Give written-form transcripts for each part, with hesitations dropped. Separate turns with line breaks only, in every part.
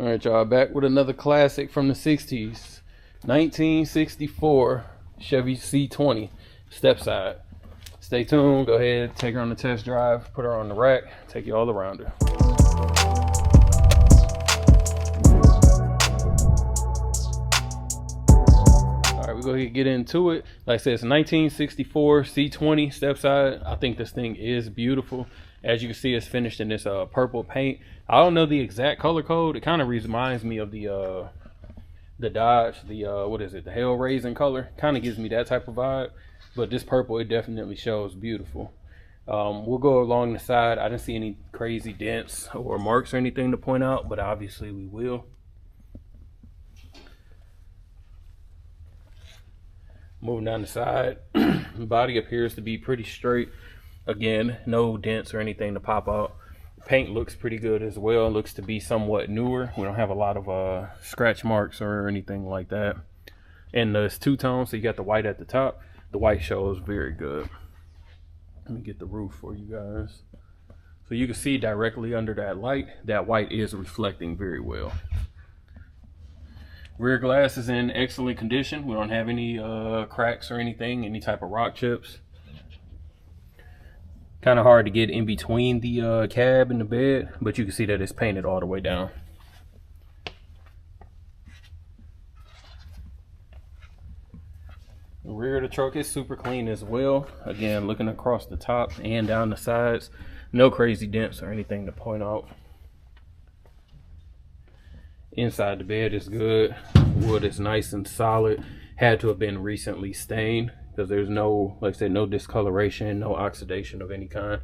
All right, y'all, back with another classic from the 60s. 1964 Chevy C20 step side. Stay tuned. Go ahead, take her on the test drive, put her on the rack, take you all around her. All right, we're going to get into it. Like I said, it's a 1964 C20 step side. I think this thing is beautiful. As you can see, it's finished in this purple paint. I don't know the exact color code. It kind of reminds me of the Dodge, what is it, the hell raising color. Kind of gives me that type of vibe. But this purple, it definitely shows beautiful. We'll go along the side. I didn't see any crazy dents or marks or anything to point out, but obviously we will. Moving down the side, the body appears to be pretty straight. Again, no dents or anything to pop out. The paint looks pretty good as well. It looks to be somewhat newer. We don't have a lot of scratch marks or anything like that. And it's two-tone, so you got the white at the top. The white shows very good. Let me get the roof for you guys. So you can see directly under that light, that white is reflecting very well. Rear glass is in excellent condition. We don't have any cracks or anything, any type of rock chips. Kind of hard to get in between the cab and the bed, but you can see that it's painted all the way down. The rear of the truck is super clean as well. Again, looking across the top and down the sides, no crazy dents or anything to point out. Inside the bed is good. Wood is nice and solid. Had to have been recently stained, because there's no, like I said, no discoloration, no oxidation of any kind.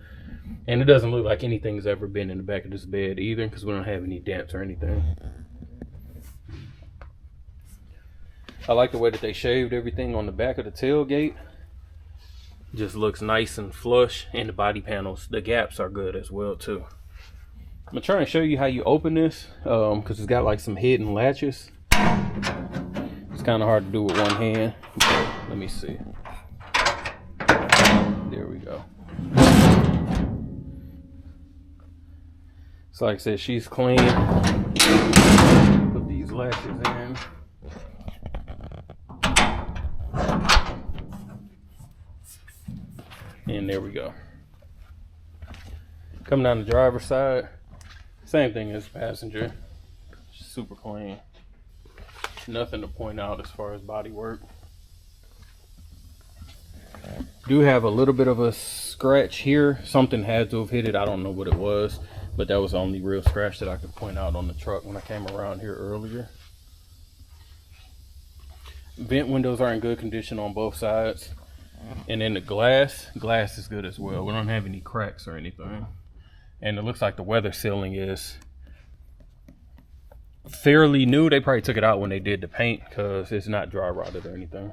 And it doesn't look like anything's ever been in the back of this bed either, because we don't have any dents or anything. I like the way that they shaved everything on the back of the tailgate. Just looks nice and flush. And the body panels, the gaps are good as well too. I'm gonna try and show you how you open this, because it's got like some hidden latches. It's kind of hard to do with one hand, but let me see. There we go. So like I said, she's clean. Put these latches in. And there we go. Coming down the driver's side, same thing as passenger. Super clean. Nothing to point out as far as body work. Do have a little bit of a scratch here. Something had to have hit it. I don't know what it was, but that was the only real scratch that I could point out on the truck when I came around here earlier. Vent windows are in good condition on both sides. And then the glass is good as well. We don't have any cracks or anything. And it looks like the weather sealing is fairly new. They probably took it out when they did the paint, because it's not dry rotted or anything.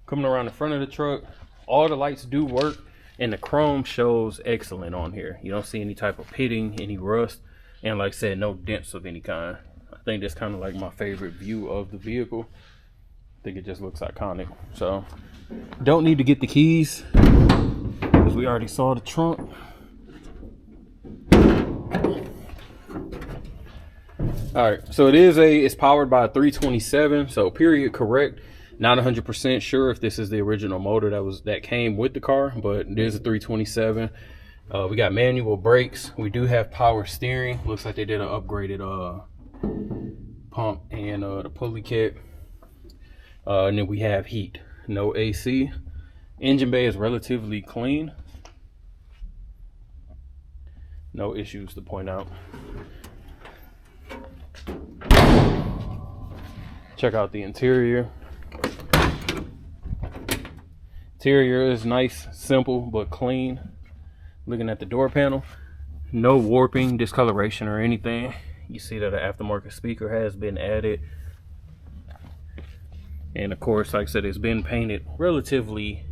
Coming around the front of the truck, all the lights do work, and the chrome shows excellent on here. You don't see any type of pitting, any rust, and like I said, no dents of any kind. I think that's kind of like my favorite view of the vehicle. I think it just looks iconic. So don't need to get the keys, because we already saw the trunk. All right, so it's powered by a 327, so period correct. Not 100% sure if this is the original motor that came with the car, but it is a 327. We got manual brakes. We do have power steering. Looks like they did an upgraded pump and the pulley kit. And then we have heat, no AC. Engine bay is relatively clean. No issues to point out. Check out the interior. Interior is nice, simple, but clean. Looking at the door panel, no warping, discoloration, or anything. You see that an aftermarket speaker has been added. And of course, like I said, it's been painted relatively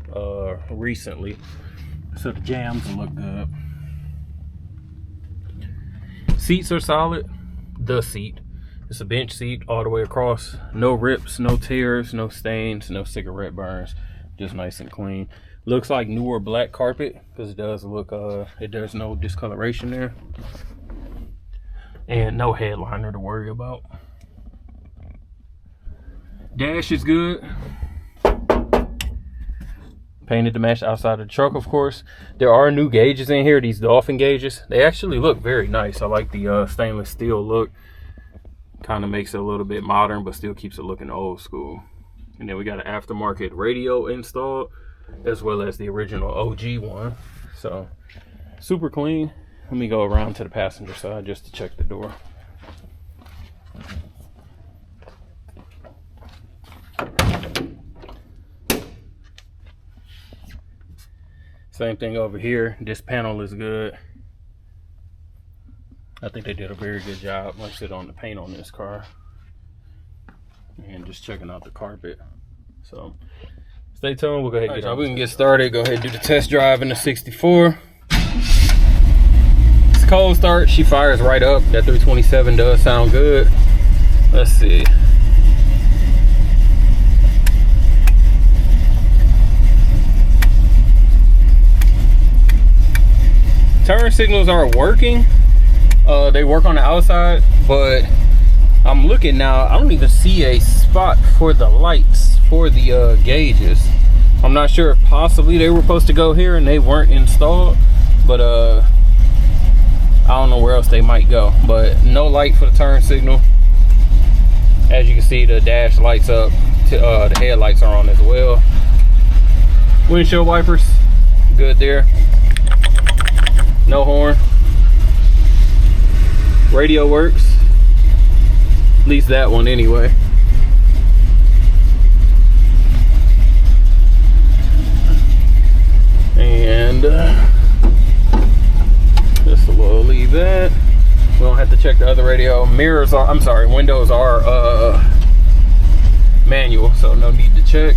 recently, so the jams look good. Seats are solid. The seat, it's a bench seat all the way across. No rips, no tears, no stains, no cigarette burns. Just nice and clean. Looks like newer black carpet because it does look there's no discoloration there, and no headliner to worry about. Dash is good, painted to match the outside of the truck, of course. There are new gauges in here, these dolphin gauges. They actually look very nice. I like the stainless steel look. Kind of makes it a little bit modern, but still keeps it looking old school. And then we got an aftermarket radio installed, as well as the original OG one. So super clean. Let me go around to the passenger side just to check the door. Same thing over here. This panel is good. I think they did a very good job, like I said, on the paint on this car. And just checking out the carpet. So stay tuned. We'll go ahead and we can get started. Go ahead and do the test drive in the 64. It's a cold start. She fires right up. That 327 does sound good. Let's see. Turn signals are working. They work on the outside, but I'm looking now. I don't even see a spot for the lights for the gauges. I'm not sure if possibly they were supposed to go here and they weren't installed, but I don't know where else they might go. But no light for the turn signal. As you can see, the dash lights up. The headlights are on as well. Windshield wipers, good there. No horn. Radio works. At least that one anyway. And just we'll leave that. We don't have to check the other radio. Mirrors are, I'm sorry, windows are manual, so no need to check.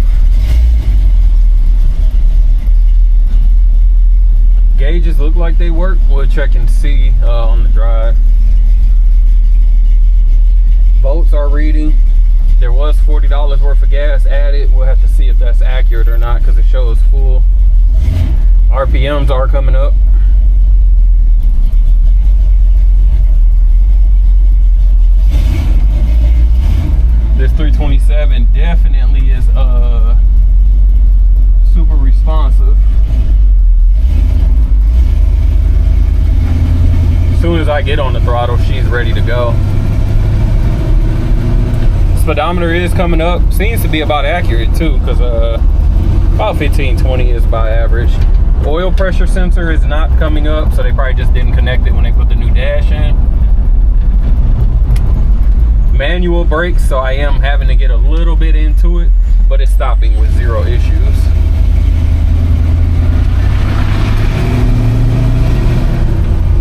Gauges look like they work. We'll check and see on the drive. Volts are reading. There was $40 worth of gas added. We'll have to see if that's accurate or not because it shows full. RPMs are coming up. This 327 definitely is super responsive. As soon as I get on the throttle, she's ready to go. Speedometer is coming up. Seems to be about accurate too, because about 15-20 is about average. Oil pressure sensor is not coming up, so they probably just didn't connect it when they put the new dash in. Manual brakes, so I am having to get a little bit into it, but it's stopping with zero issues.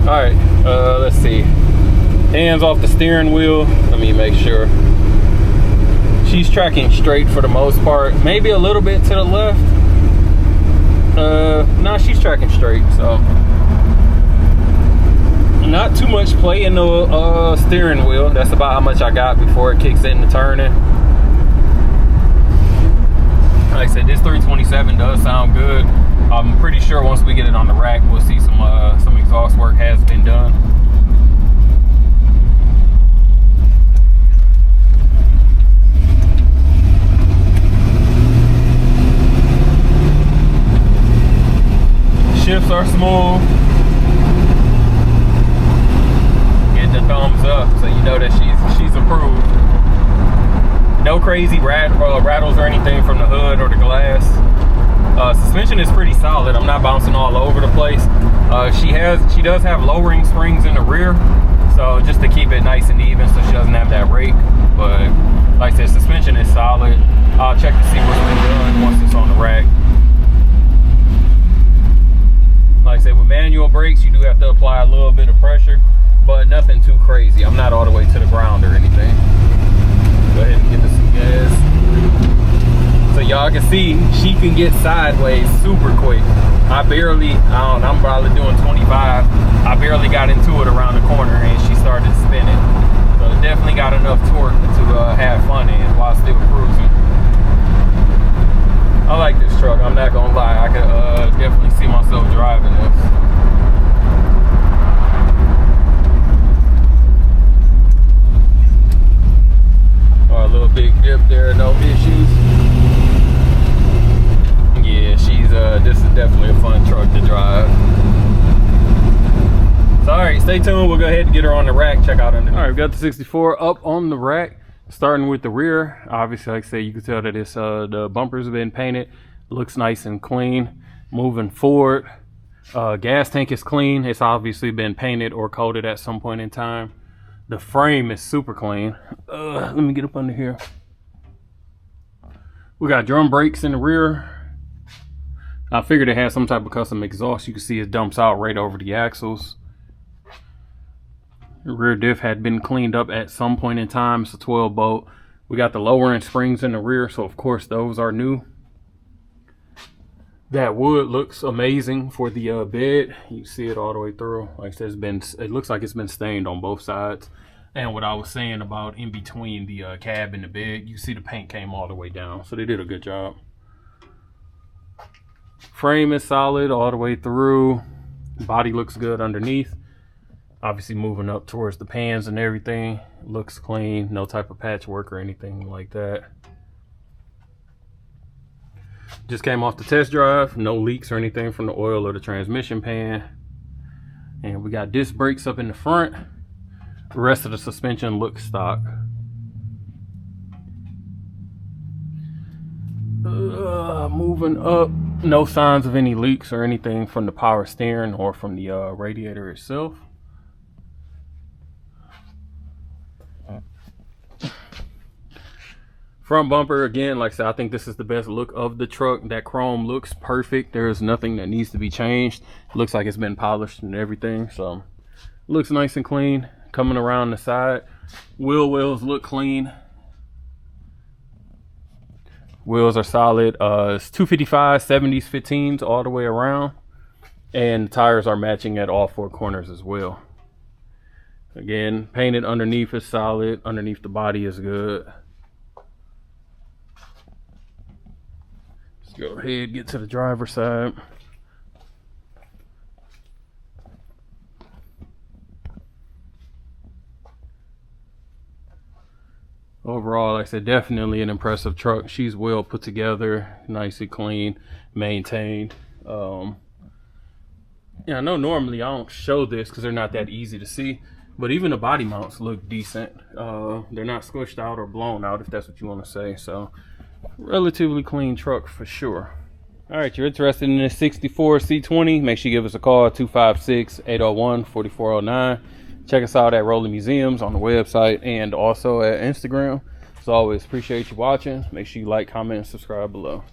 All right, let's see. Hands off the steering wheel. Let me make sure. She's tracking straight for the most part. Maybe a little bit to the left. No, she's tracking straight, so. Not too much play in the steering wheel. That's about how much I got before it kicks into turning. Like I said, this 327 does sound good. I'm pretty sure once we get it on the rack, we'll see some exhaust work has been done. Shifts are smooth. Get the thumbs up so you know that she's approved. No crazy rattles or anything from the hood or the glass. Suspension is pretty solid. I'm not bouncing all over the place. She does have lowering springs in the rear, so just to keep it nice and even so she doesn't have that rake. But like I said, suspension is solid. I'll check to see what's been done once it's on the rack. Like I said, with manual brakes, you do have to apply a little bit of pressure, but nothing too crazy. I'm not all the way to the ground or anything. Go ahead and give this some gas. So y'all can see, she can get sideways super quick. I'm probably doing 25. I barely got into it around the corner and she started spinning. So it definitely got enough torque to have fun in while still cruising. I like this truck, I'm not gonna lie. I could definitely see myself driving this. A little big dip there, no issues. Yeah, this is definitely a fun truck to drive. So alright, stay tuned, we'll go ahead and get her on the rack, check out underneath. Alright, we got the 64 up on the rack. Starting with the rear, obviously like I said, you can tell that it's the bumpers have been painted, looks nice and clean. Moving forward, gas tank is clean, it's obviously been painted or coated at some point in time. The frame is super clean. Let me get up under here. We got drum brakes in the rear. I figured it had some type of custom exhaust. You can see it dumps out right over the axles. The rear diff had been cleaned up at some point in time. It's a 12 bolt. We got the lower end springs in the rear, so of course those are new. That wood looks amazing for the bed. You see it all the way through. Like I said, it looks like it's been stained on both sides. And what I was saying about in between the cab and the bed, you see the paint came all the way down. So they did a good job. Frame is solid all the way through. Body looks good underneath. Obviously moving up towards the pans and everything. Looks clean. No type of patchwork or anything like that. Just came off the test drive, no leaks or anything from the oil or the transmission pan. And we got disc brakes up in the front. The rest of the suspension looks stock. Moving up, no signs of any leaks or anything from the power steering or from the radiator itself. Front bumper, again, like I said, I think this is the best look of the truck. That chrome looks perfect. There's nothing that needs to be changed. It looks like it's been polished and everything, so looks nice and clean. Coming around the side, wheel wells look clean. Wheels are solid. It's 255 70s 15s all the way around, and the tires are matching at all four corners as well. Again, painted underneath is solid. Underneath the body is good. Go ahead, get to the driver's side. Overall, like I said, definitely an impressive truck. She's well put together, nicely clean, maintained. Yeah, I know normally I don't show this because they're not that easy to see, but even the body mounts look decent. They're not squished out or blown out, if that's what you want to say. So relatively clean truck for sure. All right, you're interested in this 64 C20, make sure you give us a call, 256-801-4409. Check us out at Rolling Museums on the website and also at Instagram. As always, appreciate you watching. Make sure you like, comment, and subscribe below.